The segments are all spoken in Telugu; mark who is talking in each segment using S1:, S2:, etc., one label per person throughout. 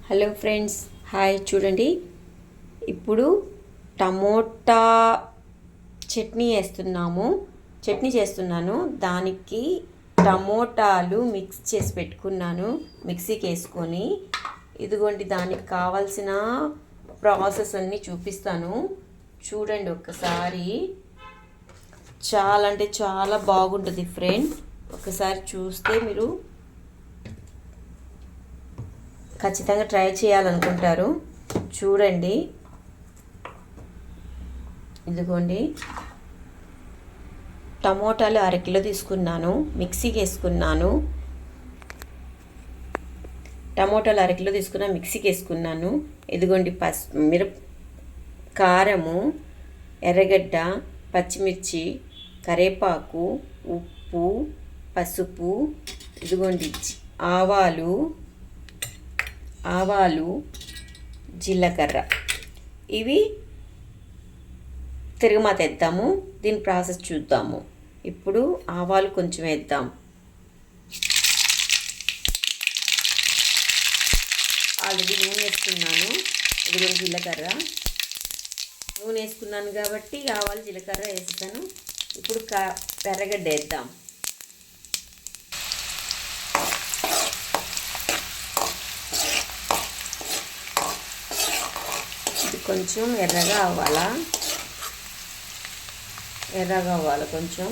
S1: Hello friends, hi. చూడండి, ఇప్పుడు టమోటా చట్నీ చేస్తున్నాను. దానికి టమోటాలు మిక్స్ చేసి పెట్టుకున్నాను, మిక్సీకి వేసుకొని. ఇదిగోండి, దానికి కావాల్సిన ప్రాసెస్ అన్నీ చూపిస్తాను. చూడండి ఒక్కసారి. చాలా అంటే చాలా బాగుంటుంది ఫ్రెండ్. ఒకసారి చూస్తే మీరు ఖచ్చితంగా ట్రై చేయాలనుకుంటారు. చూడండి, ఇదిగోండి, టమోటాలు 1/2 కిలో తీసుకున్నాను, మిక్సీకి వేసుకున్నాను. మిక్సీకి వేసుకున్నాను. ఇదిగోండి, కారము, ఎర్రగడ్డ, పచ్చిమిర్చి, కరివేపాకు, ఉప్పు, పసుపు, ఇదిగోండి ఆవాలు, జీలకర్ర. ఇవి తిరగమాత వేద్దాము. దీని ప్రాసెస్ చూద్దాము. ఇప్పుడు ఆవాలు కొంచెం వేద్దాం. ఆల్రెడీ నూనె వేసుకున్నాను. ఇదిగోండి జీలకర్ర. నూనె వేసుకున్నాను కాబట్టి ఆవాలు జీలకర్ర వేస్తాను. ఇప్పుడు ఎర్రగడ్డ వేద్దాం. కొంచెం ఎర్రగా అవ్వాలి కొంచెం.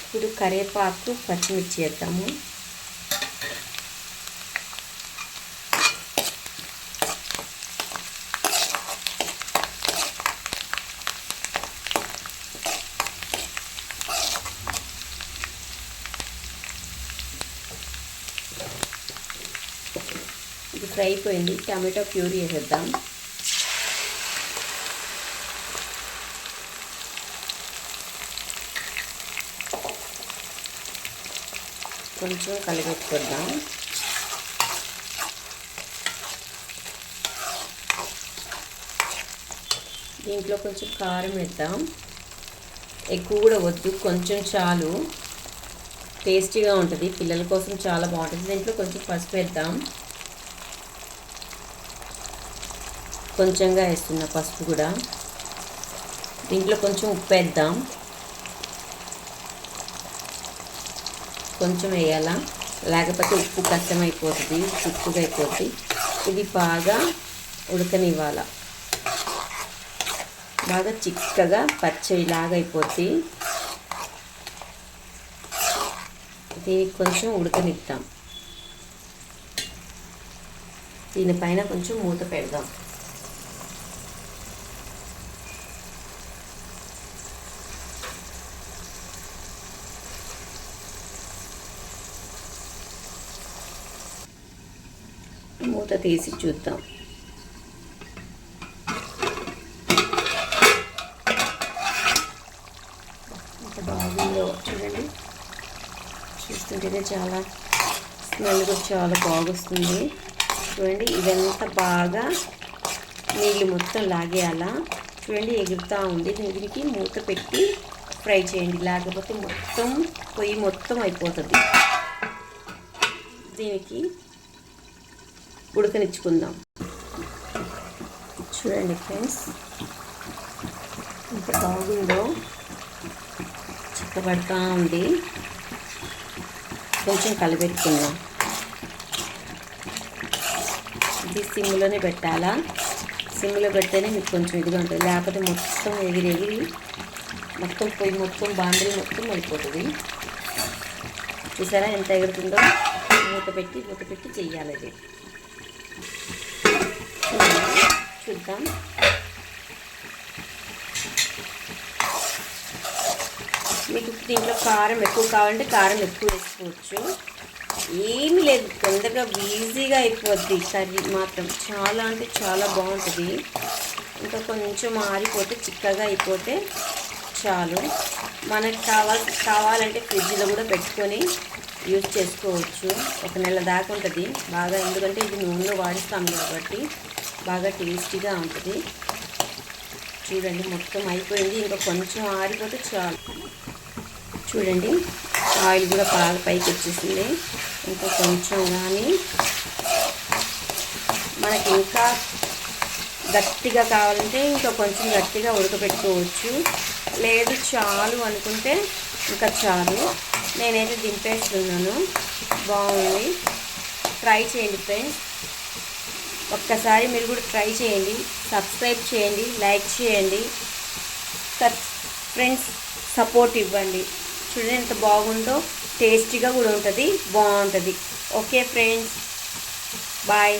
S1: ఇప్పుడు కరివేపాకు, పచ్చిమిర్చి వేద్దాము. ఇది ఫ్రై అయిపోయింది. టమాటో ప్యూరీ వేసేద్దాం. కొంచెం కలిపెట్టుకుందాం. దీంట్లో కొంచెం కారం వేద్దాం. ఎక్కువ కూడా వద్దు, కొంచెం చాలు. టేస్టీగా ఉంటుంది, పిల్లల కోసం చాలా బాగుంటుంది. దీంట్లో కొంచెం పసుపు వేద్దాం. కొంచెంగా వేస్తున్నా పసుపు కూడా. దీంట్లో కొంచెం ఉప్పు వేద్దాం. కొంచెం వేయాలా, లేకపోతే ఉప్పు కష్టమైపోతుంది, చిక్కుగా అయిపోతుంది. ఇది బాగా ఉడకనివ్వాల. బాగా చిక్కగా పచ్చడిలాగా అయిపోతుంది. ఇది కొంచెం ఉడకనిద్దాం. దీనిపైన కొంచెం మూత పెడదాం. మూత తీసి చూద్దాం. ఎంత బాగుందో చూడండి. చూస్తుంటేనే చాలా స్మెల్ కూడా చాలా బాగొస్తుంది. చూడండి, ఇదంతా బాగా నీళ్ళు మొత్తం లాగేయాలా. చూడండి, ఎగురుతూ ఉంది. దీనికి మూత పెట్టి ఫ్రై చేయండి, లేకపోతే పొయ్యి మొత్తం అయిపోతుంది. దీనికి ఉడకనిచ్చుకుందాం. చూడండి ఫ్రెండ్స్, ఎంత బాగుందో. చిక్కబడతా ఉంది. కొంచెం కలిపెట్టుకుందాం. ఇది సిమ్లోనే పెట్టాలా. సిమ్లో పెడితేనే మీకు కొంచెం ఇదిగా ఉంటుంది, లేకపోతే మొత్తం ఎగిరి మొత్తం పొయ్యి మొత్తం బాండీ మొత్తం అయిపోతుంది. చూసారా ఎంత ఎగురుతుందో. మూత పెట్టి చెయ్యాలి. అది చూద్దాం. మీకు దీంట్లో కారం ఎక్కువ కావాలంటే కారం ఎక్కువ వేసుకోవచ్చు. ఏమీ లేదు, తొందరగా ఈజీగా అయిపోద్ది. కర్రీ మాత్రం చాలా అంటే చాలా బాగుంటుంది. ఇంకా కొంచెం ఆరిపోతే చిక్కగా అయిపోతే చాలు. మనకు కావాలంటే ఫ్రిడ్జ్లో కూడా పెట్టుకొని యూజ్ చేసుకోవచ్చు. 1 నెల దాకా ఉంటుంది బాగా, ఎందుకంటే ఇది నూనెలో వాడిస్తాం కాబట్టి బాగా టేస్టీగా ఉంటుంది. చూడండి, మొత్తం అయిపోయింది. ఇంకా కొంచెం ఆరిపోతే చాలు. చూడండి, ఆయిల్ కూడా బాగా పైకి వచ్చేసింది. ఇంకా కొంచెం కానీ మనకి ఇంకా గట్టిగా కావాలంటే ఇంకా కొంచెం గట్టిగా ఉడకబెట్టుకోవచ్చు, లేదు చాలు అనుకుంటే ఇంకా చాలు. నేనైతే దింపేస్తున్నాను. బాగుంది, ట్రై చేయండి ఫ్రెండ్స్. ఒక్కసారి మీరు కూడా ట్రై చేయండి, సబ్స్క్రైబ్ చేయండి, లైక్ చేయండి ఫ్రెండ్స్, సపోర్ట్ ఇవ్వండి. చూడండి ఎంత బాగుందో, టేస్టీగా కూడా ఉంటుంది, బాగుంటుంది. Okay friends, bye.